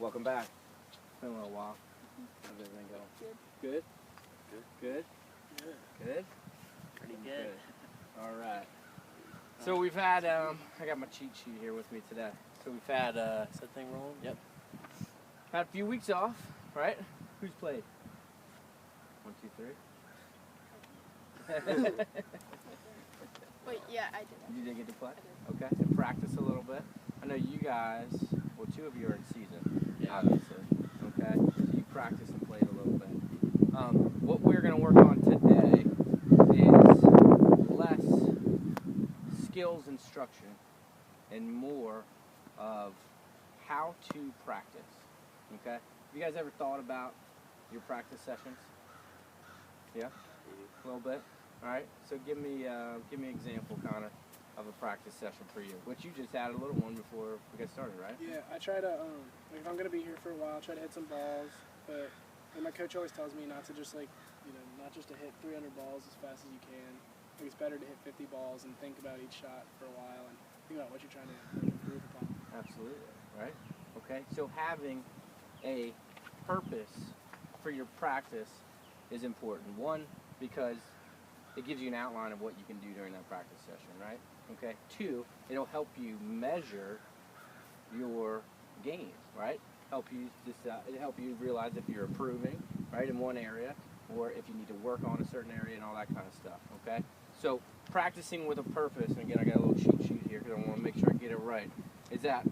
Welcome back. It's been a little while. How's everything going? Good. Good? Good? Good? Pretty good. All right. So we've had, I got my cheat sheet here with me today. So we've had, Is that thing rolling? Yep. had a few weeks off, right? Who's played? 1, 2, 3. Wait, yeah, I did. You did get to play? I did. Okay. And practice a little bit. I know you guys, well, 2 of you are in season, Yeah. obviously. Okay. So you practiced and played a little bit. What we're going to work on today is less skills instruction and more of how to practice. Okay. Have you guys ever thought about your practice sessions? Yeah? A little bit? All right. So give me an example, Connor, of a practice session for you, which you just had a little one before we got started, right? Yeah, I try to, like if I'm going to be here for a while, I try to hit some balls, but my coach always tells me not to just not just to hit 300 balls as fast as you can. Like it's better to hit 50 balls and think about each shot for a while and think about what you're trying to improve upon. Absolutely, right? Okay, so having a purpose for your practice is important. One, because it gives you an outline of what you can do during that practice session, right? Okay. 2, it'll help you measure your gains, right? Help you realize if you're improving, right, in one area, or if you need to work on a certain area and all that kind of stuff. Okay. So practicing with a purpose, and again, I got a little cheat sheet here because I want to make sure I get it right. Is that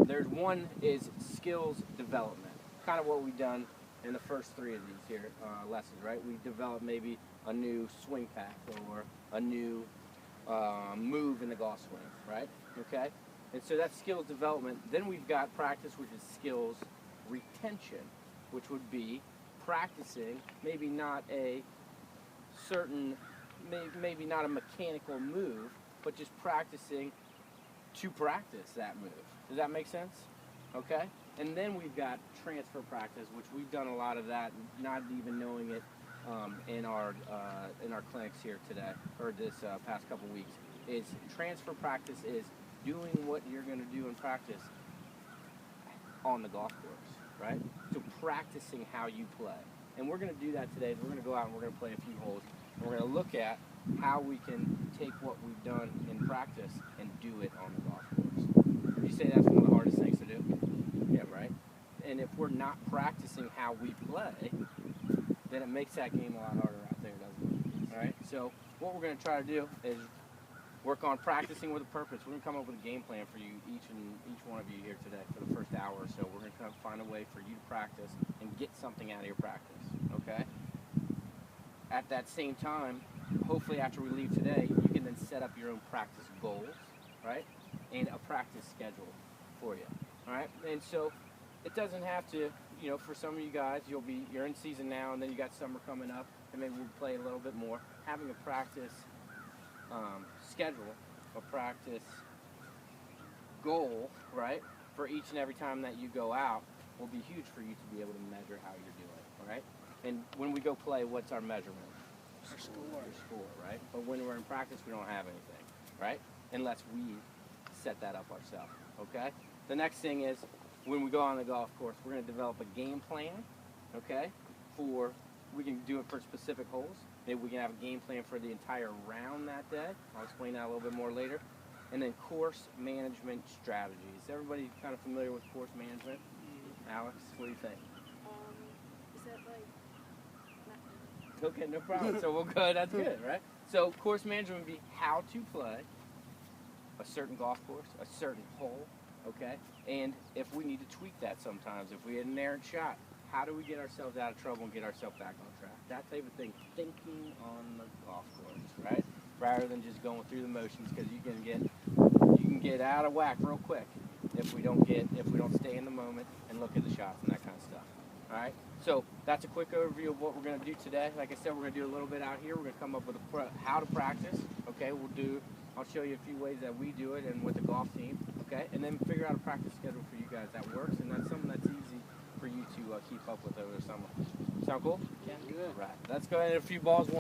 there's one is skills development, kind of what we've done in the first 3 of these here lessons, right? We developed maybe a new swing path or a new move in the golf swing, right? Okay? And so that's skills development. Then we've got practice, which is skills retention, which would be practicing maybe not a certain, maybe not a mechanical move, but just practicing to practice that move. Does that make sense? Okay? And then we've got transfer practice, which we've done a lot of that, not even knowing it in our clinics here today, or this past couple weeks. Is transfer practice is doing what you're going to do in practice on the golf course, right? So practicing how you play. And we're going to do that today. We're going to go out and we're going to play a few holes. And we're going to look at how we can take what we've done in practice and do it on the golf course. Would you say that's one of the hardest things to do? Yeah, right? And if we're not practicing how we play, then it makes that game a lot harder out there, doesn't it? All right? So what we're going to try to do is work on practicing with a purpose. We're going to come up with a game plan for you, each one of you here today for the first hour or so. We're going to find a way for you to practice and get something out of your practice, okay? At that same time, hopefully after we leave today, you can then set up your own practice goals, right? And a practice schedule for you, all right? And so it doesn't have to, for some of you guys, you're in season now, and then you got summer coming up, and maybe we'll play a little bit more. Having a practice schedule, a practice goal, right, for each and every time that you go out will be huge for you to be able to measure how you're doing, all right? And when we go play, what's our measurement? Our score. Your score, right? But when we're in practice, we don't have anything, right? Unless we set that up ourselves, okay? The next thing is, when we go on the golf course, we're going to develop a game plan, okay? We can do it for specific holes. Maybe we can have a game plan for the entire round that day. I'll explain that a little bit more later. And then course management strategies. Everybody kind of familiar with course management? Alex, what do you think? Is that like... Okay, no problem. So we'll go, that's good, right? So course management would be how to play a certain golf course, a certain hole, okay? And if we need to tweak that sometimes, if we had an errant shot, how do we get ourselves out of trouble and get ourselves back on track? That type of thing, thinking on the golf course, right? Rather than just going through the motions, because you can get out of whack real quick if we don't stay in the moment and look at the shots and that kind of stuff. All right. So that's a quick overview of what we're going to do today. Like I said, we're going to do a little bit out here. We're going to come up with how to practice. Okay. I'll show you a few ways that we do it and with the golf team. Okay. And then figure out a practice schedule for you guys that works, and that's something that's easy for you to keep up with over the summer. Sound cool? Yeah, good. Right. Let's go ahead and hit a few balls.